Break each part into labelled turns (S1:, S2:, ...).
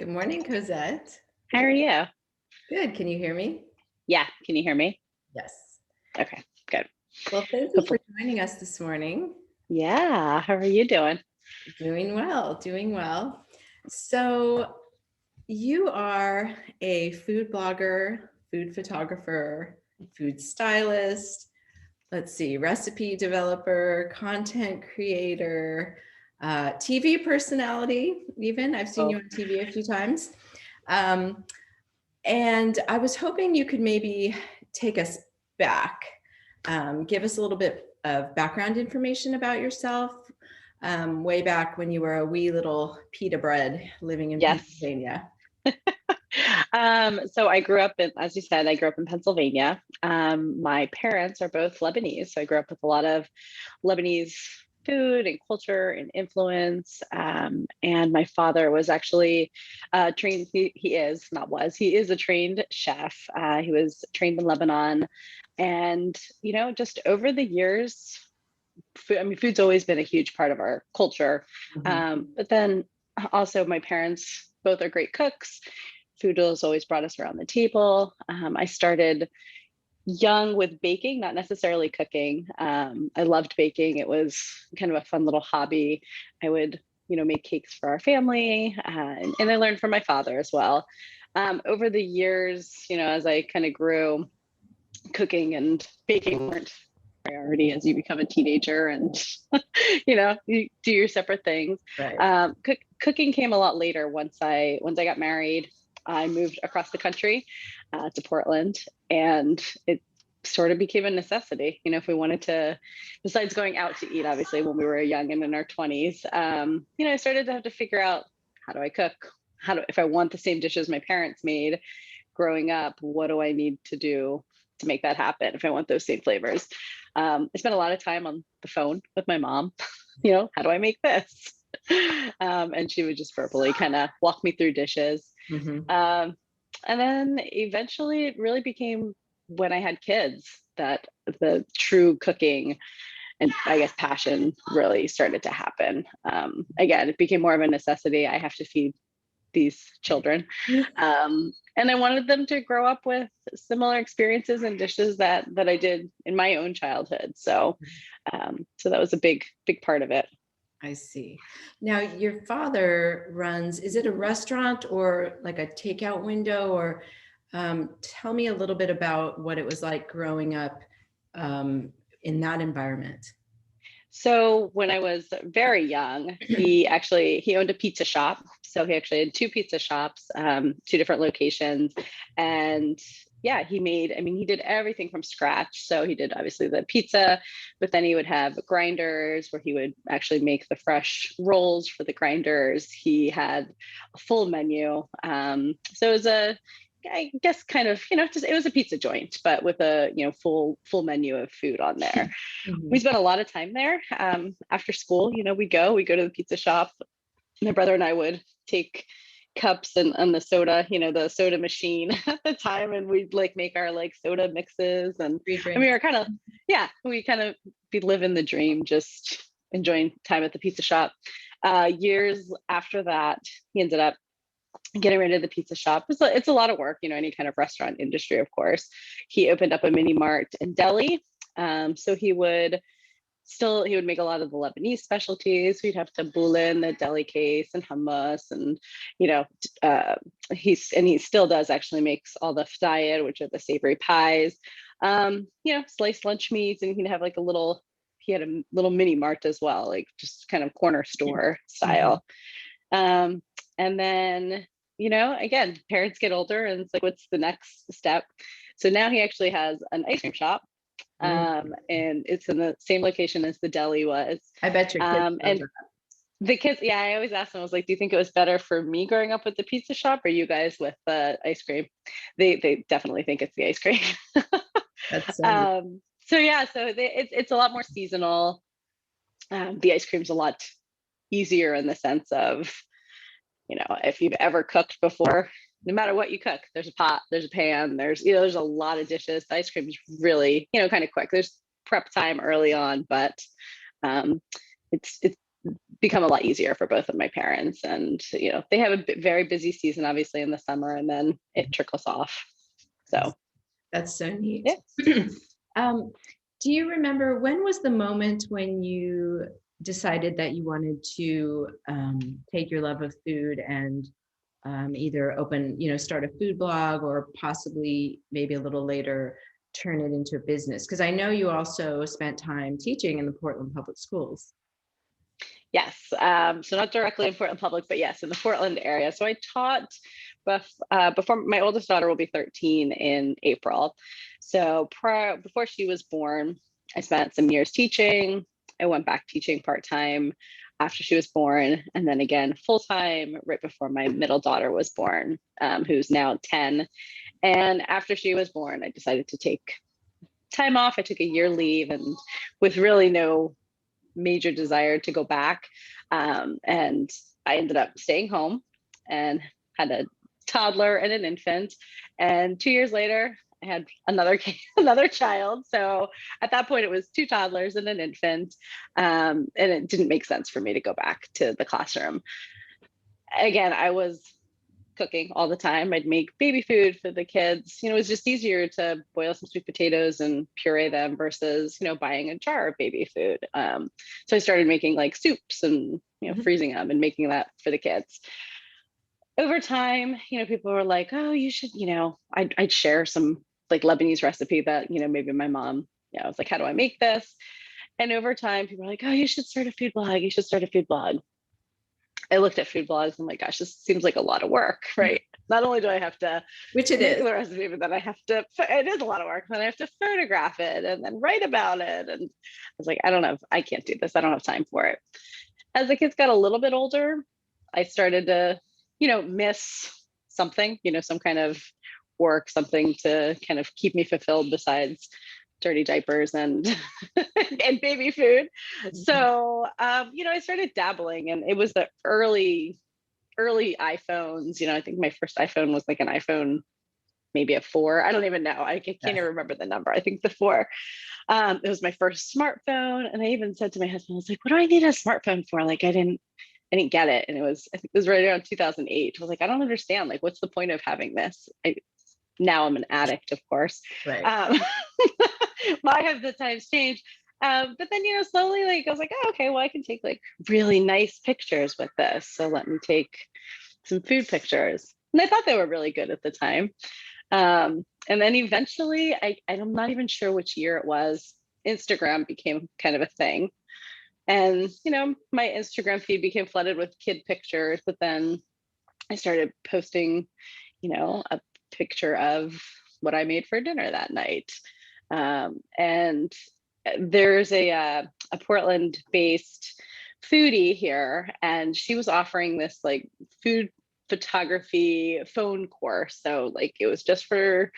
S1: Good morning, Cosette.
S2: How are you?
S1: Good. Can you hear me?
S2: Yeah, can you hear me?
S1: Yes.
S2: Okay, good.
S1: Well, thank you for
S2: Hopefully.
S1: joining us this morning.
S2: Yeah, how are you doing?
S1: Doing well, doing well. So, you are a food blogger, food photographer, food stylist, let's see, recipe developer, content creator, TV personality, even. I've seen you
S2: Oh,
S1: on TV a few times. Um, And I was hoping you could maybe take us back, give us a little bit of background information about yourself, way back when you were a wee little pita bread living in
S2: yes.
S1: Pennsylvania.
S2: So I grew up in, as you said, I grew up in Pennsylvania. My parents are both Lebanese, so I grew up with a lot of Lebanese food and culture and influence. And my father was actually trained, he is, not was, he is a trained chef. He was trained in Lebanon. And, just over the years, food's always been a huge part of our culture.
S1: Mhm.
S2: But then also, my parents both are great cooks. Food has always brought us around the table. I started young with baking, not necessarily cooking. I loved baking. It was kind of a fun little hobby. I would, make cakes for our family, and I learned from my father as well. Over the years, as I kind of grew, cooking and baking weren't priority as you become a teenager and you do your separate things.
S1: Right.
S2: Cooking came a lot later. Once I got married, I moved across the country to Portland, and it sort of became a necessity. If we wanted to, besides going out to eat, obviously when we were young and in our 20s, I started to have to figure out, how do I cook? If I want the same dishes my parents made growing up, what do I need to do to make that happen if I want those same flavors? I spent a lot of time on the phone with my mom. How do I make this? And she would just verbally kind of walk me through dishes.
S1: Mhm.
S2: Um, and then eventually it really became, when I had kids, that the true cooking and, I guess, passion really started to happen. Again, it became more of a necessity. I have to feed these children. And I wanted them to grow up with similar experiences and dishes that I did in my own childhood. So that was a big part of it.
S1: I see. Now, your father runs, is it a restaurant or like a takeout window? Or tell me a little bit about what it was like growing up um, in that environment.
S2: So when I was very young, he owned a pizza shop. So he actually had two pizza shops, two different locations, and yeah, he did everything from scratch. So he did obviously the pizza, but then he would have grinders where he would actually make the fresh rolls for the grinders. He had a full menu. So it was I guess kind of, just, it was a pizza joint, but with a, full menu of food on there. We
S1: Mhm.
S2: spent a lot of time there. After school, we go to the pizza shop. My brother and I would take cups and the soda machine at the time, and we'd like make our like soda mixes.
S1: Free
S2: And we
S1: drinks.
S2: were kind of, yeah, we kind of be living the dream, just enjoying time at the pizza shop. Years after that, he ended up getting rid of the pizza shop. It's a lot of work, any kind of restaurant industry, of course. He opened up a mini mart in Delhi. So he would make a lot of the Lebanese specialties. We'd have tabbouleh in the deli case and hummus, and you know, he still does actually makes all the fdayed, which are the savory pies. Sliced lunch meats, and he'd have like he had a little mini mart as well, like just kind of corner store
S1: Mhm.
S2: style. Um, and then, again, parents get older, and it's like, what's the next step? So now he actually has an ice cream shop,
S1: Mm.
S2: and it's in the same location as the deli was.
S1: I bet your kids love
S2: And
S1: that.
S2: the kids, yeah, I always ask them, I was like, do you think it was better for me growing up with the pizza shop or you guys with the ice cream? They definitely think it's the ice cream.
S1: That's so neat.
S2: So yeah, it's a lot more seasonal. The ice cream's a lot easier in the sense of, if you've ever cooked before, no matter what you cook, there's a pot, there's a pan, there's a lot of dishes. The ice cream is really, kind of quick. There's prep time early on, but um, it's become a lot easier for both of my parents. And, they have a very busy season, obviously, in the summer, and then it trickles off. So
S1: That's so neat.
S2: yeah.
S1: Do you remember when was the moment when you decided that you wanted to take your love of food and either start a food blog, or possibly maybe a little later turn it into a business? Because I know you also spent time teaching in the Portland Public Schools.
S2: Yes. So not directly in Portland Public, but yes, in the Portland area. So I taught before my oldest daughter will be 13 in April. So before she was born, I spent some years teaching. I went back teaching part-time after she was born, and then again full-time right before my middle daughter was born, who's now 10. And after she was born, I decided to take time off. I took a year leave, and with really no major desire to go back. And I ended up staying home and had a toddler and an infant. And 2 years later, I had another child. So at that point, it was two toddlers and an infant. And it didn't make sense for me to go back to the classroom. Again, I was cooking all the time. I'd make baby food for the kids. It was just easier to boil some sweet potatoes and puree them versus, buying a jar of baby food. So I started making like soups and, freezing them and making that for the kids. Over time, people were like, oh, you should, I'd share some like Lebanese recipe that, maybe my mom, I was like, how do I make this? And over time, people were like, oh, you should start a food blog. You should start a food blog. I looked at food blogs. I'm like, gosh, this seems like a lot of work, right? Not only do I have to
S1: Which it
S2: make
S1: is.
S2: the recipe, but then it is a lot of work. Then I have to photograph it and then write about it. And I was like, I don't know, I can't do this. I don't have time for it. As the kids got a little bit older, I started to, miss something, some kind of work, something to kind of keep me fulfilled besides dirty diapers and and baby food. So I started dabbling, and it was the early iPhones. I think my first iPhone was like an iPhone, maybe a 4. I don't even know. I can't even remember the number. I think the 4. It was my first smartphone, and I even said to my husband, I was like, "What do I need a smartphone for?" Like, I didn't get it, and I think it was right around 2008. I was like, I don't understand. Like, what's the point of having this? Now I'm an addict, of course.
S1: Right.
S2: Why have the times changed? But then, slowly, like, I was like, oh, okay, well, I can take like really nice pictures with this. So let me take some food pictures. And I thought they were really good at the time. And then eventually, I'm not even sure which year it was, Instagram became kind of a thing. And, my Instagram feed became flooded with kid pictures, but then I started posting, a picture of what I made for dinner that night. And there's a Portland-based foodie here, and she was offering this like food photography phone course. So like it was just for,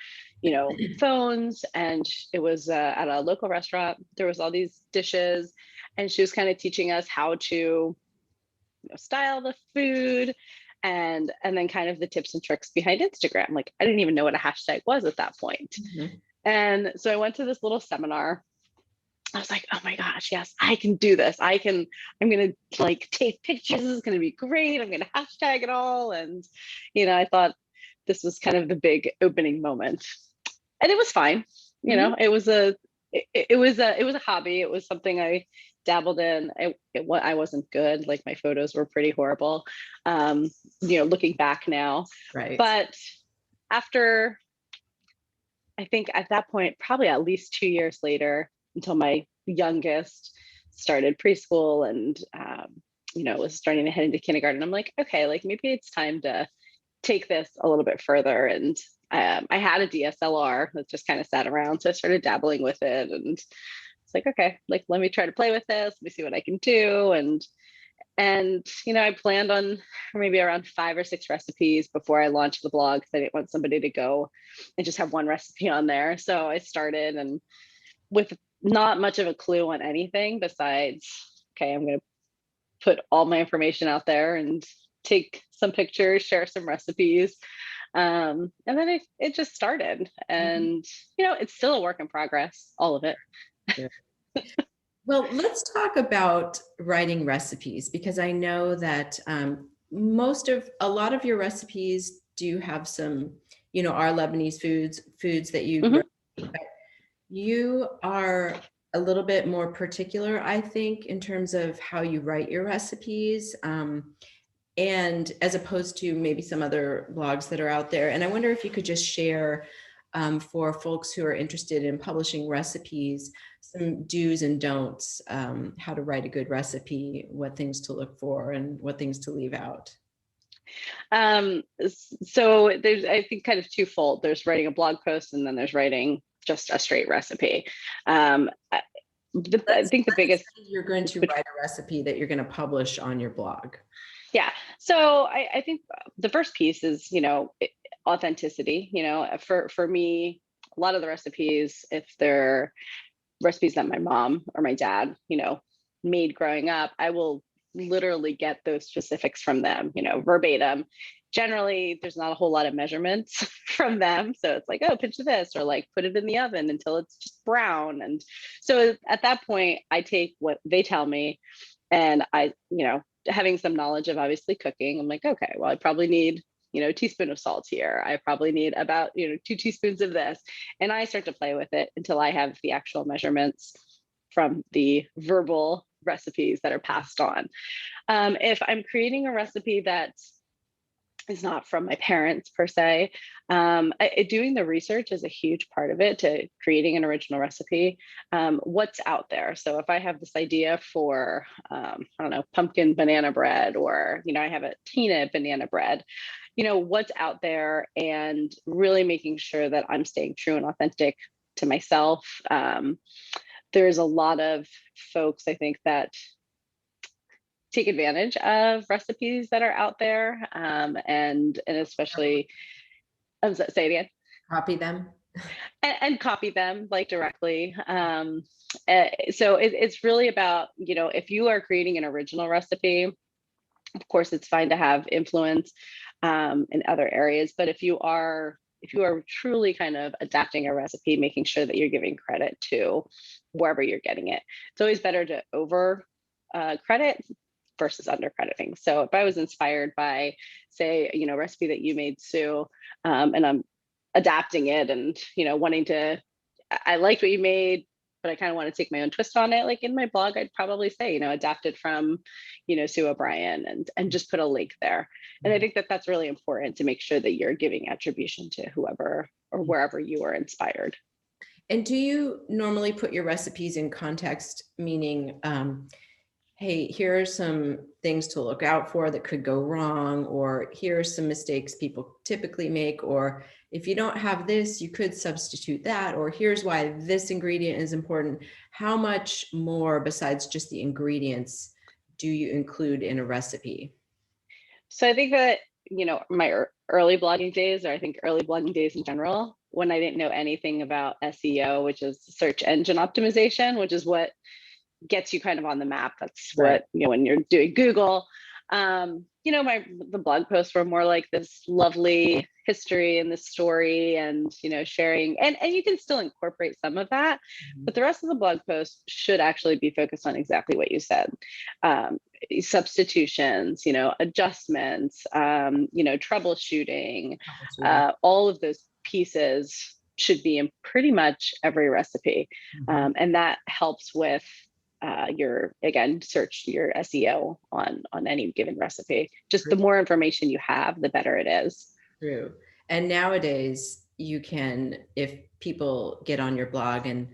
S2: phones, and it was at a local restaurant. There was all these dishes, and she was kind of teaching us how to style the food, and then kind of the tips and tricks behind Instagram. Like, I didn't even know what a hashtag was at that point. Mm-hmm. And so I went to this little seminar. I was like, oh my gosh, yes, I can do this. I'm going to like take pictures. This is going to be great. I'm going to hashtag it all. And, I thought this was kind of the big opening moment, and it was fine. Mm-hmm. It was a hobby. It was something I dabbled in. I wasn't good. Like, my photos were pretty horrible. Looking back now,
S1: right.
S2: But after, I think at that point, probably at least 2 years later, until my youngest started preschool and, was starting to head into kindergarten, I'm like, okay, like maybe it's time to take this a little bit further. And I had a DSLR that just kind of sat around. So I started dabbling with it, and it's like, okay, like, let me try to play with this. Let me see what I can do. And I planned on maybe around 5 or 6 recipes before I launched the blog, because I didn't want somebody to go and just have one recipe on there. So I started, and with not much of a clue on anything besides, okay, I'm going to put all my information out there and take some pictures, share some recipes. And then it just started. And, it's still a work in progress, all of it.
S1: Yeah. Well, let's talk about writing recipes, because I know that a lot of your recipes do have some, our Lebanese foods that you grow.
S2: Mhm.
S1: But you are a little bit more particular, I think, in terms of how you write your recipes. And as opposed to maybe some other blogs that are out there. And I wonder if you could just share, for folks who are interested in publishing recipes, some do's and don'ts, how to write a good recipe, what things to look for and what things to leave out.
S2: So there's, I think, kind of twofold. There's writing a blog post, and then there's writing just a straight recipe. I think the
S1: Let's
S2: biggest,
S1: say you're going to write a recipe that you're going to publish on your blog.
S2: yeah. So I think the first piece is, authenticity. For me, a lot of the recipes, if they're recipes that my mom or my dad, made growing up, I will literally get those specifics from them, verbatim. Generally, there's not a whole lot of measurements from them. So it's like, oh, pinch of this, or like put it in the oven until it's just brown. And so at that point, I take what they tell me, and having some knowledge of obviously cooking, I'm like, okay, well, I probably need, a teaspoon of salt here. I probably need about, 2 teaspoons of this. And I start to play with it until I have the actual measurements from the verbal recipes that are passed on. If I'm creating a recipe that is not from my parents per se, doing the research is a huge part of it to creating an original recipe. What's out there? So if I have this idea for, I don't know, pumpkin banana bread, or, I have a Tina banana bread, what's out there, and really making sure that I'm staying true and authentic to myself. There's a lot of folks, I think, that take advantage of recipes that are out there, and especially, say it again.
S1: Copy them.
S2: And copy them like directly. So it's really about, if you are creating an original recipe, of course, it's fine to have influence in other areas, but if you are truly kind of adapting a recipe, making sure that you're giving credit to wherever you're getting it. It's always better to over credit versus under crediting. So if I was inspired by, say, a recipe that you made, Sue, and I'm adapting it, and wanting to, I liked what you made, but I kind of want to take my own twist on it. Like in my blog, I'd probably say, adapted from, Sue O'Brien, and just put a link there. And I think that that's really important, to make sure that you're giving attribution to whoever or wherever you are inspired.
S1: And do you normally put your recipes in context, meaning, hey, here are some things to look out for that could go wrong, or here are some mistakes people typically make, or if you don't have this, you could substitute that, or here's why this ingredient is important. How much more besides just the ingredients do you include in a recipe?
S2: So I think that, my early blogging days, or I think early blogging days in general, when I didn't know anything about SEO, which is search engine optimization, which is what gets you kind of on the map. That's
S1: Right.
S2: what, when you're doing Google. The blog posts were more like this lovely history and this story, and sharing, and you can still incorporate some of that, but the rest of the blog post should actually be focused on exactly what you said. Substitutions, adjustments, troubleshooting, all of those pieces should be in pretty much every recipe. And that helps with your, again, search your SEO on any given recipe. Just the more information you have, the better it is.
S1: True. And nowadays you can, if people get on your blog and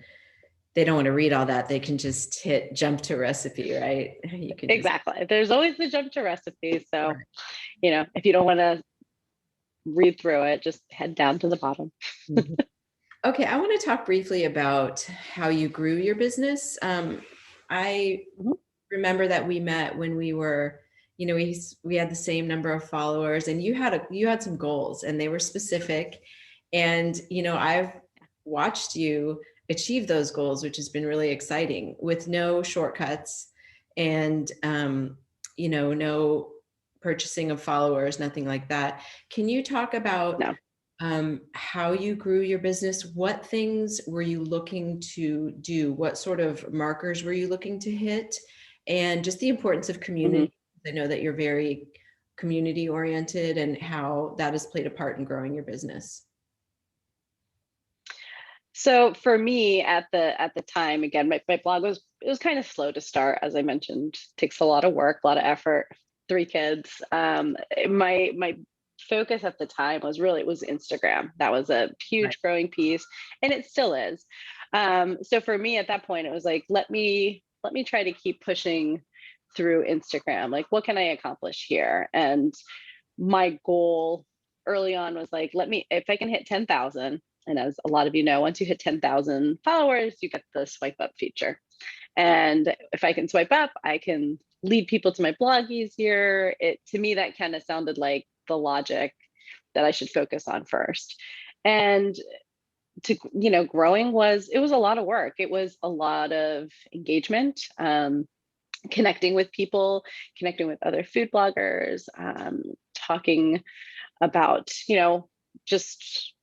S1: they don't want to read all that, they can just hit jump to recipe, right? You can
S2: Exactly. There's always the jump to recipe. So,
S1: right.
S2: If you don't want to read through it, just head down to the bottom.
S1: Okay, I want to talk briefly about how you grew your business. I remember that we met when we were, we had the same number of followers, and you had some goals, and they were specific. And I've watched you achieve those goals, which has been really exciting, with no shortcuts, and no purchasing of followers, nothing like that. Can you talk about
S2: No.
S1: how you grew your business. What things were you looking to do? What sort of markers were you looking to hit? And just the importance of
S2: Mhm.
S1: community. I know that you're very community oriented and how that has played a part in growing your business.
S2: So for me at the time, again, my blog was, it was kind of slow to start, as I mentioned. Takes a lot of work, a lot of effort. 3 kids. My focus at the time was really, it was Instagram. That was a
S1: Right.
S2: huge growing piece, and it still is. So for me at that point, it was like, let me try to keep pushing through Instagram. Like, what can I accomplish here? And my goal early on was like, let me, if I can hit 10,000, and as a lot of you know, once you hit 10,000 followers, you get the swipe up feature. And if I can swipe up, I can lead people to my blog easier. It, to me, that kind of sounded like the logic that I should focus on first. And to, you know, growing was, it was a lot of work. It was a lot of engagement, connecting with people, connecting with other food bloggers, talking about, you know, just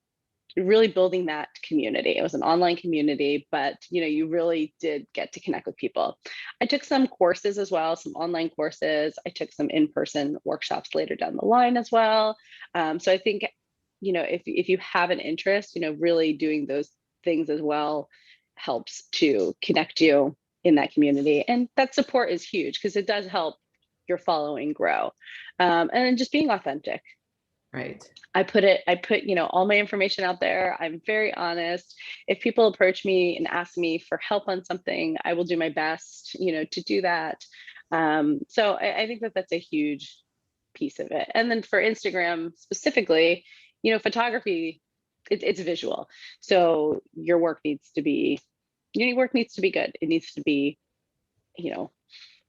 S2: really building that community. It was an online community, but you know, you really did get to connect with people. I took some courses as well, some online courses. I took some in-person workshops later down the line as well. So I think, you know, if you have an interest, you know, really doing those things as well helps to connect you in that community. And that support is huge because it does help your following grow. And then just being authentic.
S1: Right.
S2: I put, you know, all my information out there. I'm very honest. If people approach me and ask me for help on something, I will do my best, you know, to do that. So I think that that's a huge piece of it. And then for Instagram specifically, you know, photography, it's visual. So your work needs to be good. It needs to be, you know,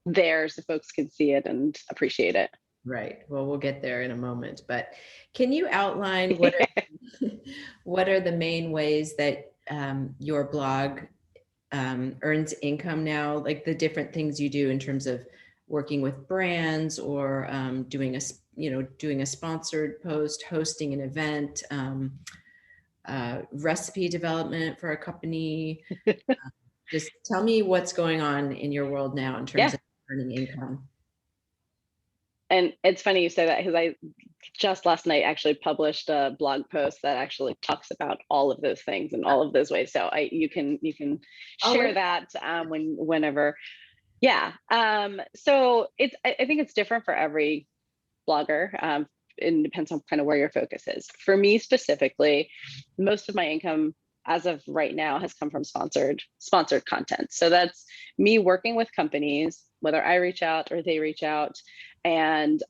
S2: there so folks can see it and appreciate it.
S1: Right. Well, we'll get there in a moment, but can you outline what are what are the main ways that your blog earns income now? Like the different things you do in terms of working with brands or doing doing a sponsored post, hosting an event, recipe development for a company. Just tell me what's going on in your world now in terms
S2: Yeah.
S1: of earning income.
S2: And it's funny you say that because I just last night actually published a blog post that actually talks about all of those things and all of those ways. So I you can
S1: Oh,
S2: share that whenever. Yeah. So it's I think it's different for every blogger. It depends on kind of where your focus is. For me specifically, most of my income as of right now has come from sponsored content. So that's me working with companies, whether I reach out or they reach out, and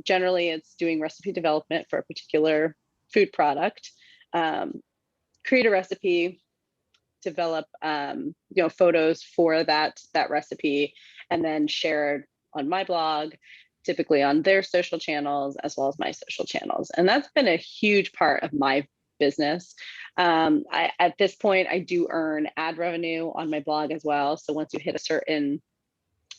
S2: generally it's doing recipe development for a particular food product. Um, Create a recipe, develop you know, photos for that recipe, and then share it on my blog, typically on their social channels as well as my social channels. And that's been a huge part of my business. At this point, I do earn ad revenue on my blog as well. So once you hit a certain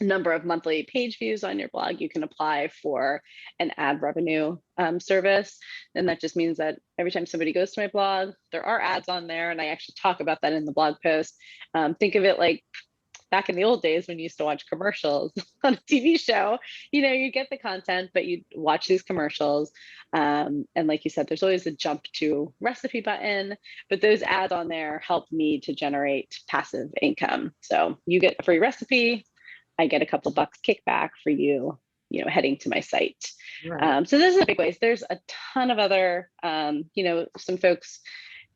S2: number of monthly page views on your blog, you can apply for an ad revenue service. And that just means that every time somebody goes to my blog, there are ads on there. And I actually talk about that in the blog post. Think of it like back in the old days when you used to watch commercials on a TV show. You know, you get the content, but you watch these commercials. And like you said, there's always a jump to recipe button, but those ads on there help me to generate passive income. So you get a free recipe, I get a couple bucks kickback for you, you know, heading to my site.
S1: right.
S2: So those are the big ways. There's a ton of other, you know, some folks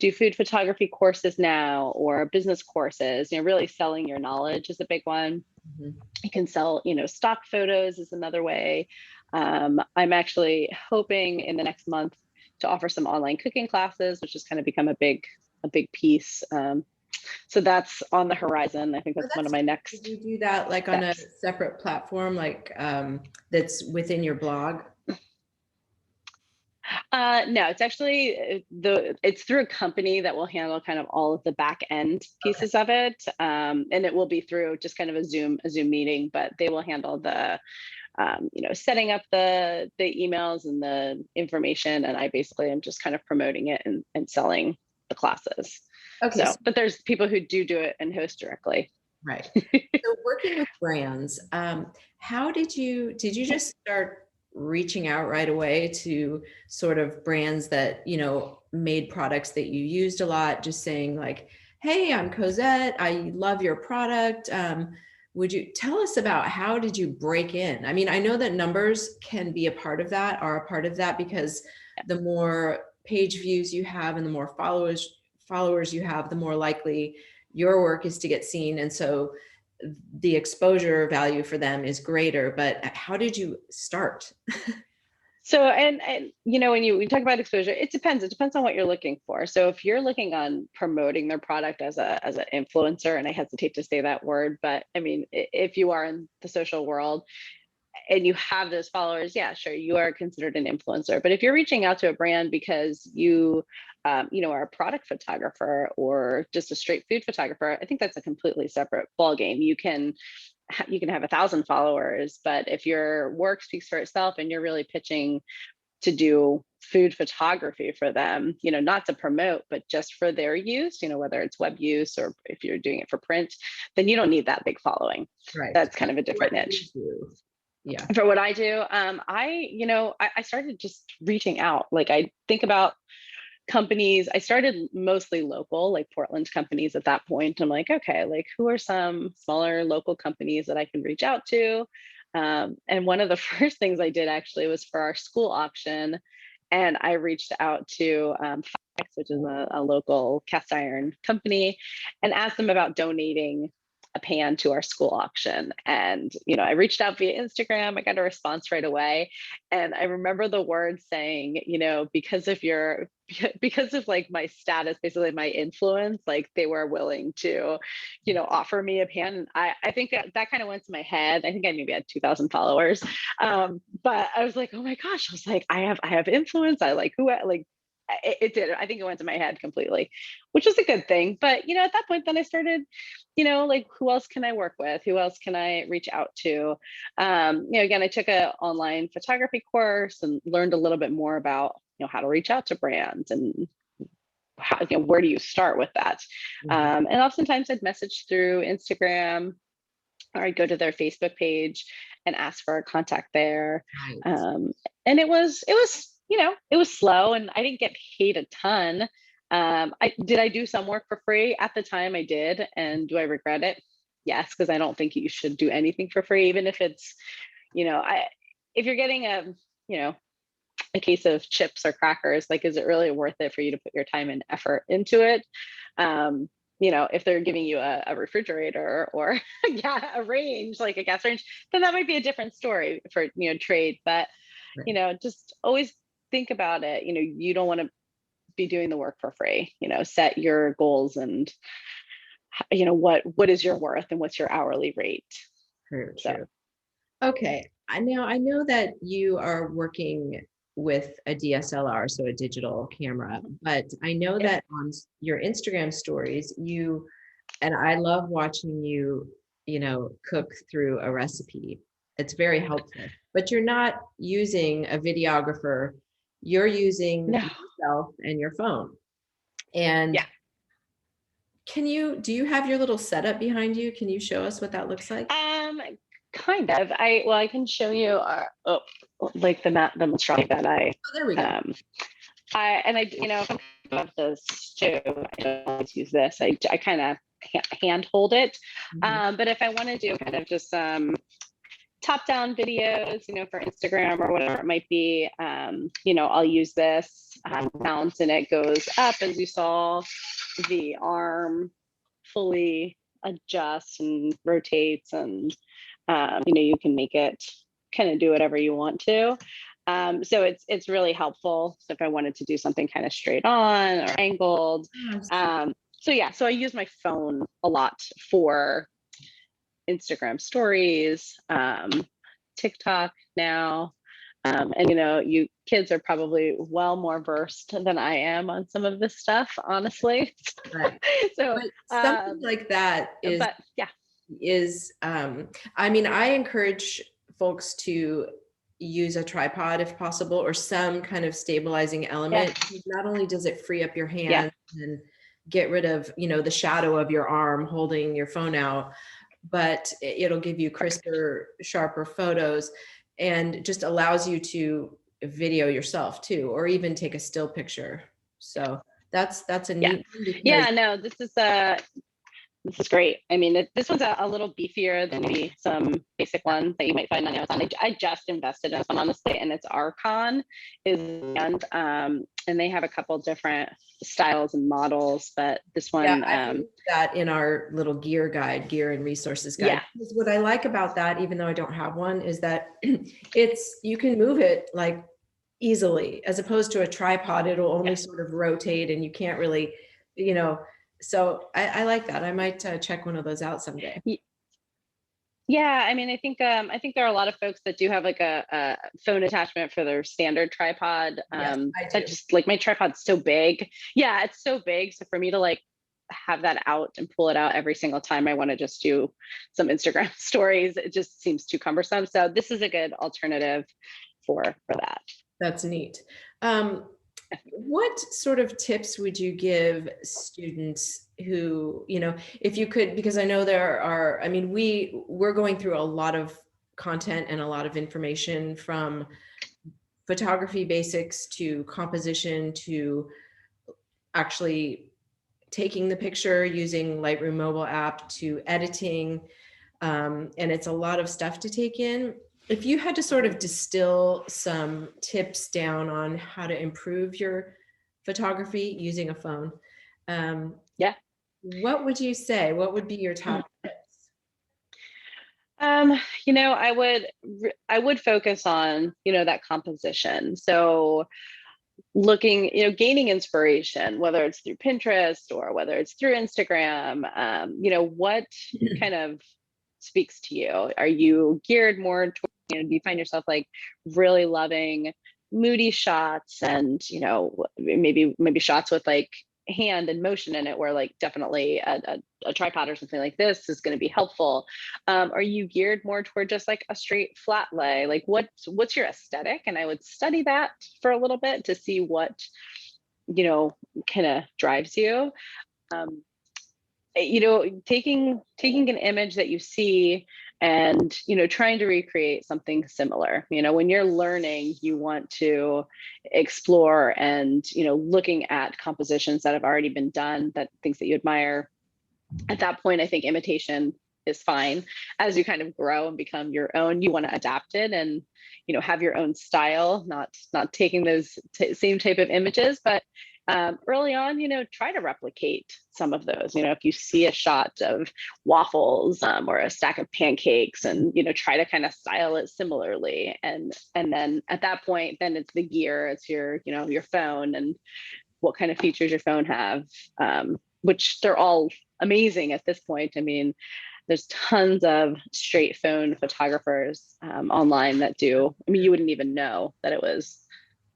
S2: do food photography courses now or business courses. You know, really selling your knowledge is a big one.
S1: Mhm.
S2: You can sell, you know, stock photos is another way. I'm actually hoping in the next month to offer some online cooking classes, which has kind of become a big piece. So that's on the horizon. I think
S1: Oh,
S2: that's one of
S1: that's
S2: my
S1: Did
S2: next
S1: you do that like on a
S2: steps.
S1: separate platform, like that's within your blog?
S2: No, it's actually it's through a company that will handle kind of all of the back end
S1: Okay.
S2: pieces of it. And it will be through just kind of a Zoom meeting, but they will handle the setting up the emails and the information. And I basically am just kind of promoting it and selling the classes.
S1: Okay.
S2: So, but there's people who do it and host directly.
S1: Right. So working with brands, how did you just start reaching out right away to sort of brands that, made products that you used a lot, just saying like, hey, I'm Cosette, I love your product. Would you tell us about how did you break in? I mean, I know that numbers can be a part of that, are a part of that, because the more page views you have and the more followers you have, the more likely your work is to get seen. And so the exposure value for them is greater. But how did you start?
S2: So, and when we talk about exposure, it depends. It depends on what you're looking for. So if you're looking on promoting their product as an influencer, and I hesitate to say that word, but I mean, if you are in the social world and you have those followers, yeah, sure, you are considered an influencer. But if you're reaching out to a brand because you are a product photographer or just a straight food photographer, I think that's a completely separate ballgame. You can have 1,000 followers, but if your work speaks for itself and you're really pitching to do food photography for them, not to promote, but just for their use, whether it's web use or if you're doing it for print, then you don't need that big following.
S1: Right.
S2: That's kind of a different
S1: What do
S2: niche.
S1: you do? Yeah.
S2: For what I do, I started just reaching out. Like I think about companies. I started mostly local, like Portland companies at that point. I'm like, okay, like who are some smaller local companies that I can reach out to? And one of the first things I did actually was for our school auction. And I reached out to which is a local cast iron company, and asked them about donating a pan to our school auction. And, I reached out via Instagram. I got a response right away. And I remember the words saying, because of like my status, basically my influence, like they were willing to, offer me a pan. And I think that kind of went to my head. I think I maybe had 2,000 followers. But I was like, oh my gosh, I was like, I have influence. I like it did. I think it went to my head completely, which was a good thing. But, at that point, then I started, like, who else can I work with? Who else can I reach out to? Again, I took an online photography course and learned a little bit more about, how to reach out to brands and how, where do you start with that?
S1: Mhm.
S2: And oftentimes I'd message through Instagram, or I'd go to their Facebook page and ask for a contact there.
S1: Right.
S2: And it was slow, and I didn't get paid a ton. I do some work for free at the time. I did, and do I regret it? Yes, because I don't think you should do anything for free, even if it's, if you're getting a case of chips or crackers, like, is it really worth it for you to put your time and effort into it? If they're giving you a refrigerator or yeah, a range, like a gas range, then that might be a different story for, trade. But,
S1: Right.
S2: just always think about it. You don't want to be doing the work for free. Set your goals and, what is your worth and what's your hourly rate.
S1: True,
S2: So
S1: true. Okay. I know that you are working with a DSLR, so a digital camera, but I know
S2: yeah.
S1: that on your Instagram stories, and I love watching you, cook through a recipe. It's very helpful, but you're not using a videographer. You're using
S2: No.
S1: yourself and your phone. And
S2: Yeah.
S1: do you have your little setup behind you? Can you show us what that looks like?
S2: Um, Kind of. I can show you like the monstrosity that
S1: Oh, there we go.
S2: um if I'm about this too, I don't always use this. I kind of hand hold it.
S1: Mhm.
S2: But if I want to do kind of just top down videos, for Instagram or whatever it might be, I'll use this mount, and it goes up, as you saw, the arm fully adjusts and rotates, and you can make it kind of do whatever you want to. So it's really helpful. So if I wanted to do something kind of straight on or angled,
S1: Oh, I see.
S2: so I use my phone a lot for Instagram stories, TikTok now. And you kids are probably well more versed than I am on some of this stuff, honestly.
S1: Right.
S2: So,
S1: But something like that
S2: but yeah,
S1: is I mean, I encourage folks to use a tripod if possible, or some kind of stabilizing
S2: yeah,
S1: element. Not only does it free up your
S2: yeah,
S1: hand and get rid of, the shadow of your arm holding your phone out, but it'll give you crisper, sharper photos, and just allows you to video yourself too, or even take a still picture. So that's a
S2: yeah,
S1: neat thing, because
S2: yeah. No, this is great. I mean, this one's a little beefier than maybe some basic ones that you might find on Amazon. I just invested in this one, honestly, and it's Archon and they have a couple different styles and models, but this
S1: yeah,
S2: one,
S1: I've linked that in our little gear guide, gear and resources guide.
S2: yeah,
S1: Because what I like about that, even though I don't have one, is that you can move it like easily, as opposed to a tripod. It'll only
S2: yeah.
S1: sort of rotate, and you can't really, you know. So I like that. I might check one of those out someday.
S2: Yeah, I mean, I think there are a lot of folks that do have like a phone attachment for their standard tripod.
S1: Yes, I
S2: That
S1: do.
S2: just like my tripod's so big. Yeah, it's so big. So for me to like have that out and pull it out every single time I want to just do some Instagram stories, it just seems too cumbersome. So this is a good alternative for that.
S1: That's neat. What sort of tips would you give students who, if you could, because I know there are, I mean, we're going through a lot of content and a lot of information, from photography basics to composition to actually taking the picture using Lightroom mobile app to editing. And it's a lot of stuff to take in. If you had to sort of distill some tips down on how to improve your photography using a phone,
S2: Yeah.
S1: what would you say? What would be your top tips?
S2: I would focus on, that composition. So looking, gaining inspiration, whether it's through Pinterest or whether it's through Instagram, what kind of speaks to you? Are you geared more toward, do you find yourself like really loving moody shots and, maybe shots with like hand and motion in it, where like definitely a tripod or something like this is going to be helpful? Are you geared more toward just like a straight flat lay? Like what's your aesthetic? And I would study that for a little bit to see what, kind of drives you. Taking an image that you see and, trying to recreate something similar. When you're learning, you want to explore and, looking at compositions that have already been done, that things that you admire. At that point, I think imitation is fine. As you kind of grow and become your own, you want to adapt it and, have your own style, not taking those same type of images, but early on, try to replicate some of those. If you see a shot of waffles or a stack of pancakes, and try to kind of style it similarly. And then at that point, then it's the gear, it's your phone, and what kind of features your phone have, which they're all amazing at this point. I mean, there's tons of straight phone photographers online that do. I mean, you wouldn't even know that it was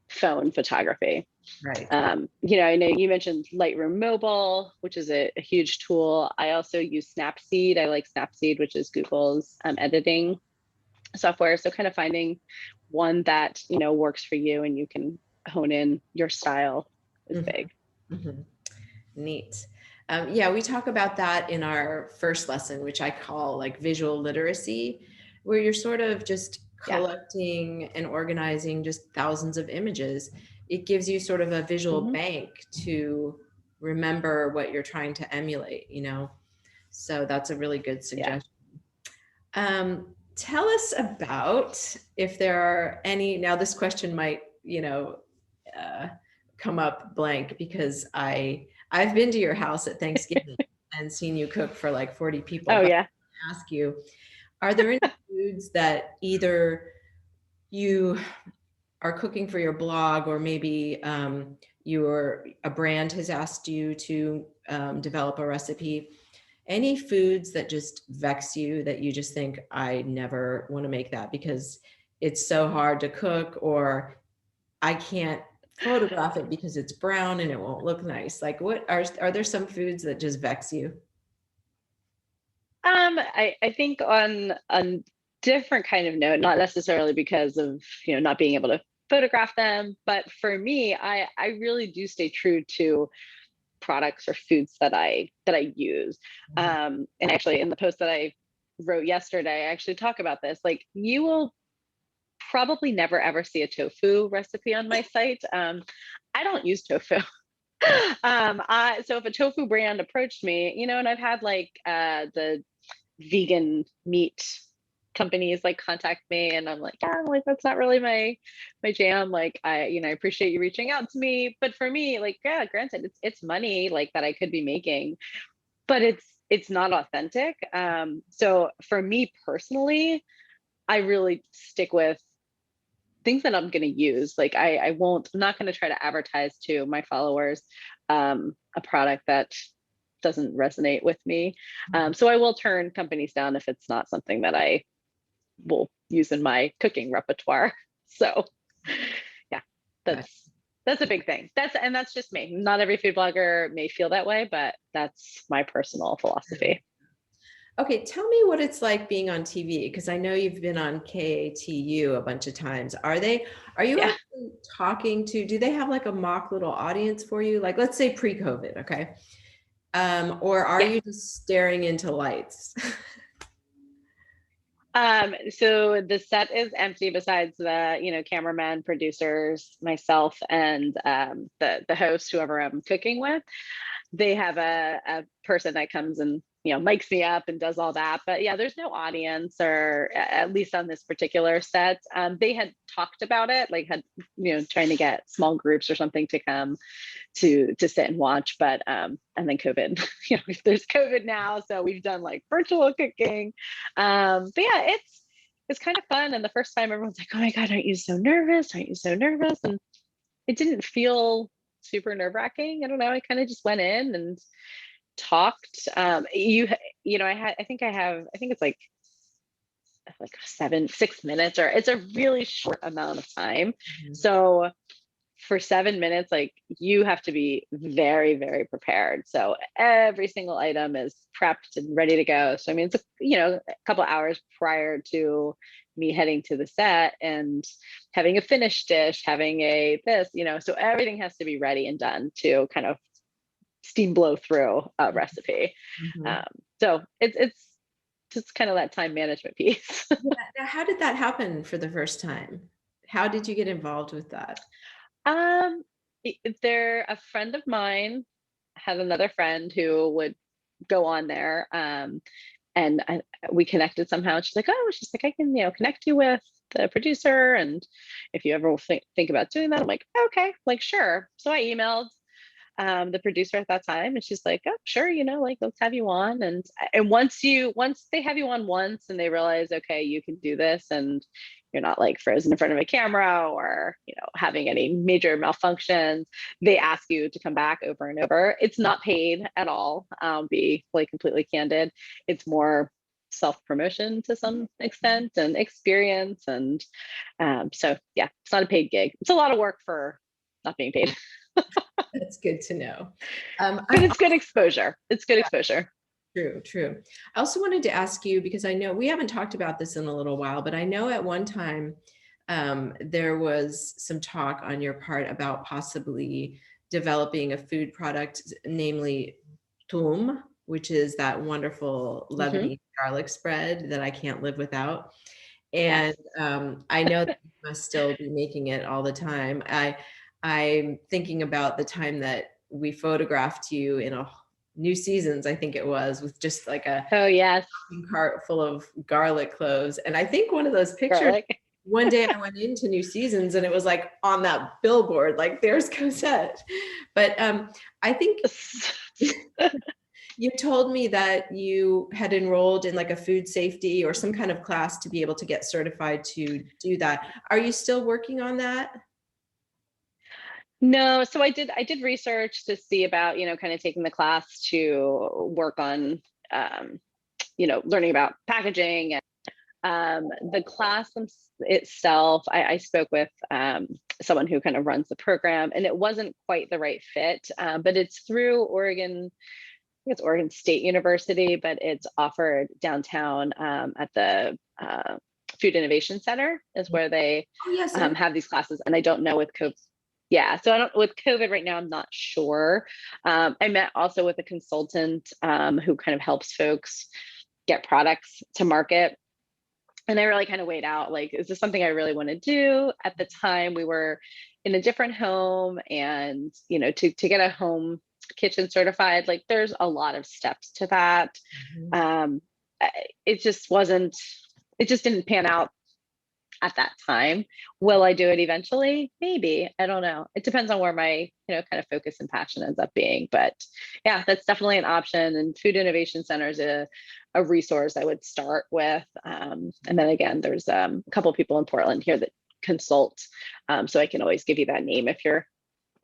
S2: phone photography.
S1: Right.
S2: I know you mentioned Lightroom Mobile, which is a huge tool. I also use Snapseed. I like Snapseed, which is Google's editing software. So kind of finding one that, works for you and you can hone in your style is big.
S1: Mm-hmm. Neat. Yeah, we talk about that in our first lesson, which I call like visual literacy, where you're sort of just collecting and organizing just thousands of images. It gives you sort of a visual bank to remember what you're trying to emulate, So that's a really good suggestion. Tell us about, if there are any, now this question might, come up blank, because I've been to your house at Thanksgiving and seen you cook for like 40 people.
S2: Oh,
S1: but
S2: yeah.
S1: I ask you, are there any foods that either you are cooking for your blog, or maybe a brand has asked you to develop a recipe? Any foods that just vex you, that you just think, I never want to make that because it's so hard to cook, or I can't photograph it because it's brown and it won't look nice. Like, what are there some foods that just vex you?
S2: I think on a different kind of note, not necessarily because of, not being able to photograph them, but for me, I really do stay true to products or foods that I use.
S1: Mhm.
S2: And actually in the post that I wrote yesterday, I actually talk about this. Like, you will probably never ever see a tofu recipe on my site. I don't use tofu. So if a tofu brand approached me, and I've had like the vegan meat companies like contact me, and I'm like, yeah, I'm like, that's not really my jam. Like, I appreciate you reaching out to me, but for me, like, yeah, granted, it's money like that I could be making, but it's not authentic. So for me personally, I really stick with things that I'm going to use. Like, I'm not going to try to advertise to my followers a product that doesn't resonate with me. So I will turn companies down if it's not something that I will use in my cooking repertoire. So yeah,
S1: Gotcha.
S2: that's a big thing. That's just me. Not every food blogger may feel that way, but that's my personal philosophy.
S1: Okay, tell me what it's like being on TV, because I know you've been on KATU a bunch of times. Are you
S2: Yeah.
S1: actually talking to, do they have like a mock little audience for you? Like, let's say pre-COVID, okay? Or are
S2: Yeah.
S1: you just staring into lights?
S2: So the set is empty besides the, cameraman, producers, myself, and the host, whoever I'm cooking with. They have a person that comes and mics me up and does all that, but yeah, there's no audience, or at least on this particular set. They had talked about it, like, had trying to get small groups or something to come to sit and watch, but and then COVID, there's COVID now, so we've done like virtual cooking. But yeah, it's kind of fun, and the first time everyone's like, oh my god, aren't you so nervous, and it didn't feel super nerve-wracking. I don't know, I kind of just went in and talked. I think it's like 6 minutes, or it's a really short amount of time.
S1: Mhm.
S2: So for 7 minutes, like, you have to be very, very prepared. So every single item is prepped and ready to go. So I mean, it's a couple hours prior to me heading to the set and having a finished dish, having a this, so everything has to be ready and done to kind of steam blow through a recipe.
S1: Mhm.
S2: Um, so it's just kind of that time management piece.
S1: Yeah. Now, how did that happen for the first time? How did you get involved with that?
S2: Um, a friend of mine had another friend who would go on there, and we connected somehow. She's like, I can, connect you with the producer, and if you ever think about doing that, I'm like, okay, like, sure. So I emailed the producer at that time, and she's like, oh, sure, like, let's have you on. And once they have you on once, and they realize, okay, you can do this, and you're not like frozen in front of a camera, or having any major malfunctions, they ask you to come back over and over. It's not paid at all. I'll be like completely candid. It's more self-promotion to some extent, and experience. And so yeah, it's not a paid gig. It's a lot of work for not being paid.
S1: That's good to know.
S2: But
S1: I
S2: it's good exposure. It's good exposure.
S1: True, true. I also wanted to ask you, because I know we haven't talked about this in a little while, but I know at one time there was some talk on your part about possibly developing a food product, namely toum, which is that wonderful
S2: Hmm.
S1: Lebanese garlic spread that I can't live without.
S2: Yes.
S1: And I know that you must still be making it all the time. I'm thinking about the time that we photographed you in a New Seasons, I think it was, with just like a
S2: Oh, yes.
S1: shopping cart full of garlic cloves. And I think one of those pictures,
S2: Garlic.
S1: one day I went into New Seasons and it was like on that billboard, like, there's Cosette. But I think you told me that you had enrolled in like a food safety or some kind of class to be able to get certified to do that. Are you still working on that?
S2: No, so I did research to see about, kind of taking the class to work on, learning about packaging. The class itself, I spoke with someone who kind of runs the program, and it wasn't quite the right fit, but it's through Oregon. I think it's Oregon State University, but it's offered downtown at the Food Innovation Center is where they
S1: Oh, yes. I know.
S2: have these classes. And I don't know with COVID. Yeah, so I don't with COVID right now. I'm not sure. I met also with a consultant who kind of helps folks get products to market, and I really kind of weighed out like, is this something I really want to do? At the time, we were in a different home, and to get a home kitchen certified, like there's a lot of steps to that.
S1: Mhm.
S2: Um, it just wasn't. It just didn't pan out at that time. Will I do it eventually? Maybe. I don't know. It depends on where my, kind of focus and passion ends up being. But yeah, that's definitely an option. And Food Innovation Center is a resource I would start with. And then again, there's a couple of people in Portland here that consult. So I can always give you that name if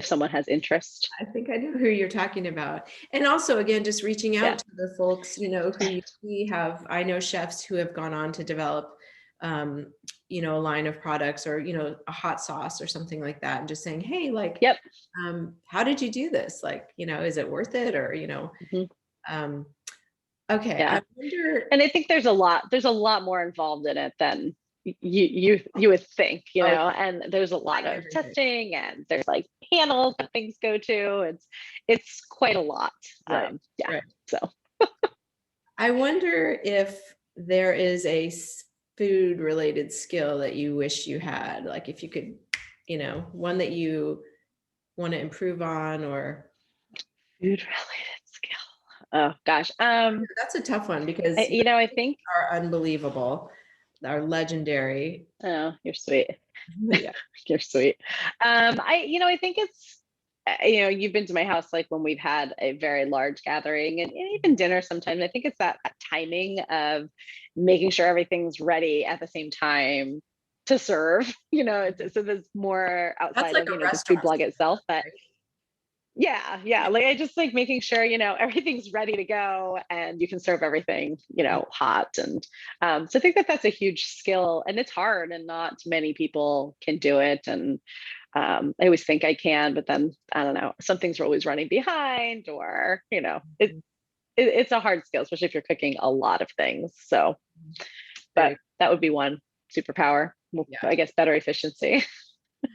S2: someone has interest.
S1: I think I know who you're talking about. And also, again, just reaching
S2: Yeah.
S1: out to the folks, who you see have, I know chefs who have gone on to develop, a line of products or, a hot sauce or something like that. And just saying, hey, like,
S2: Yep.
S1: how did you do this? Like, is it worth it? Or,
S2: Mhm.
S1: um, okay.
S2: Yeah.
S1: I wonder,
S2: And I think there's a lot more involved in it than you would think,
S1: oh,
S2: and there's a lot
S1: like
S2: of
S1: everything.
S2: testing, and there's like panels that things go to. It's quite a lot.
S1: Right.
S2: Yeah.
S1: Right.
S2: So
S1: I wonder if there is a food related skill that you wish you had, like if you could, one that you want to improve on, or
S2: food related skill. Oh gosh.
S1: that's a tough one because
S2: I think,
S1: are unbelievable, are legendary.
S2: oh, you're sweet.
S1: Yeah.
S2: You're sweet. I think it's, you've been to my house like when we've had a very large gathering, and even dinner sometimes. I think it's that timing of making sure everything's ready at the same time to serve. So there's more
S1: That's
S2: outside
S1: like
S2: of,
S1: a
S2: the food
S1: restaurant
S2: blog
S1: skill,
S2: itself, but
S1: right?
S2: yeah, like I just like making sure, everything's ready to go and you can serve everything, hot. And so I think that's a huge skill, and it's hard, and not many people can do it. And I always think I can, but then I don't know, some things are always running behind, or, it's a hard skill, especially if you're cooking a lot of things. So, but
S1: Very,
S2: that would be one superpower. Well,
S1: yeah.
S2: I guess better efficiency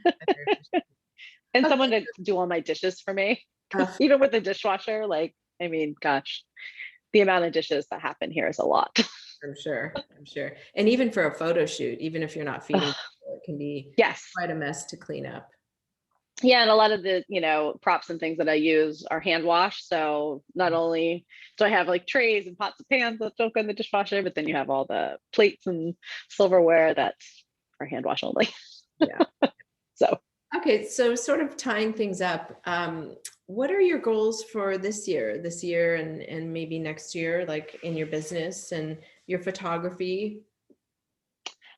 S1: Very
S2: and someone
S1: okay.
S2: to do all my dishes for me.
S1: uh,
S2: Even with the dishwasher, like, I mean, gosh, the amount of dishes that happen here is a lot.
S1: I'm sure, and even for a photo shoot, even if you're not feeding
S2: Ugh,
S1: people, it can be
S2: yes.
S1: quite a mess to clean up.
S2: Yeah, and a lot of the, props and things that I use are hand washed. So not only do I have like trays and pots and pans that don't go in the dishwasher, but then you have all the plates and silverware that are hand wash only.
S1: Yeah.
S2: So
S1: Okay, so sort of tying things up, what are your goals for this year and maybe next year, like in your business and your photography?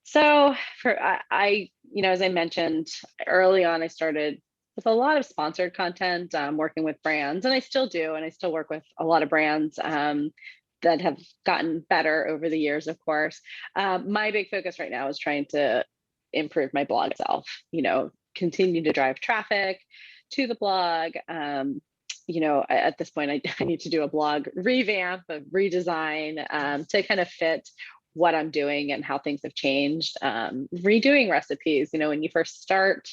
S2: So as I mentioned early on, I started with a lot of sponsored content, working with brands, and I still do, and I still work with a lot of brands that have gotten better over the years, of course. My big focus right now is trying to improve my blog itself, continue to drive traffic to the blog. At this point, I need to do a blog revamp, a redesign, to kind of fit what I'm doing and how things have changed. Redoing recipes, when you first start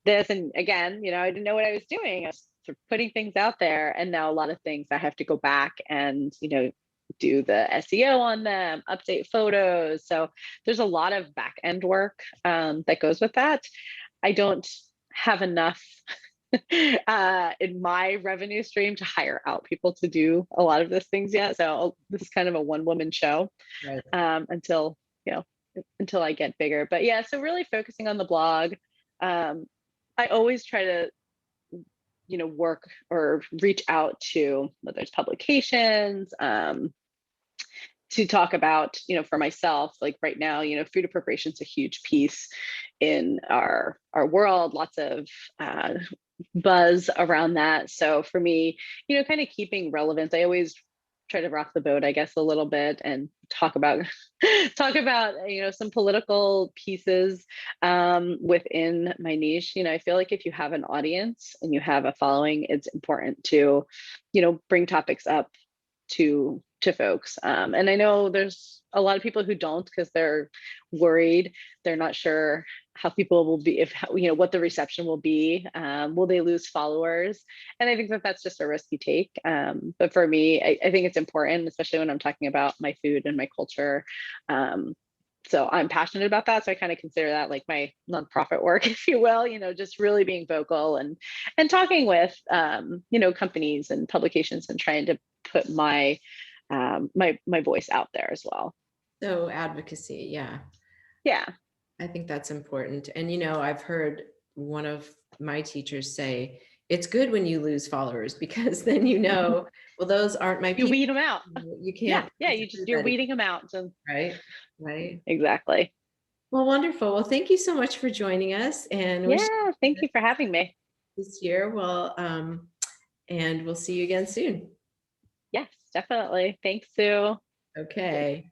S2: this, and again, I didn't know what I was doing. I was sort of putting things out there, and now a lot of things I have to go back and, do the SEO on them, update photos. So there's a lot of back end work that goes with that. I don't have enough in my revenue stream to hire out people to do a lot of those things yet. So this is kind of a one woman show
S1: Right.
S2: until you know until I get bigger. But yeah, so really focusing on the blog. I always try to work or reach out to whether it's publications, to talk about, for myself, like right now, food appropriation is a huge piece in our world. Lots of buzz around that. So for me, kind of keeping relevant, I always try to rock the boat, I guess, a little bit and talk about talk about some political pieces within my niche. I feel like if you have an audience and you have a following, it's important to bring topics up to folks. And I know there's a lot of people who don't because they're worried. They're not sure how people will be, if what the reception will be. Will they lose followers? And I think that that's just a risk you take. But for me, I think it's important, especially when I'm talking about my food and my culture. So I'm passionate about that. So I kind of consider that like my nonprofit work, if you will, just really being vocal and talking with companies and publications and trying to put my my voice out there as well.
S1: So advocacy, yeah.
S2: Yeah.
S1: I think that's important. And, I've heard one of my teachers say, it's good when you lose followers because then well, those aren't my
S2: You
S1: people.
S2: weed them out.
S1: You
S2: Yeah.
S1: can't.
S2: Yeah. You're
S1: Everybody.
S2: weeding them out. So,
S1: Right. Right.
S2: exactly.
S1: Well, wonderful. Well, thank you so much for joining us and wish
S2: Yeah.
S1: you
S2: Thank you for having me.
S1: this year. Well, and we'll see you again soon.
S2: Yes, definitely. Thanks, Sue.
S1: Okay.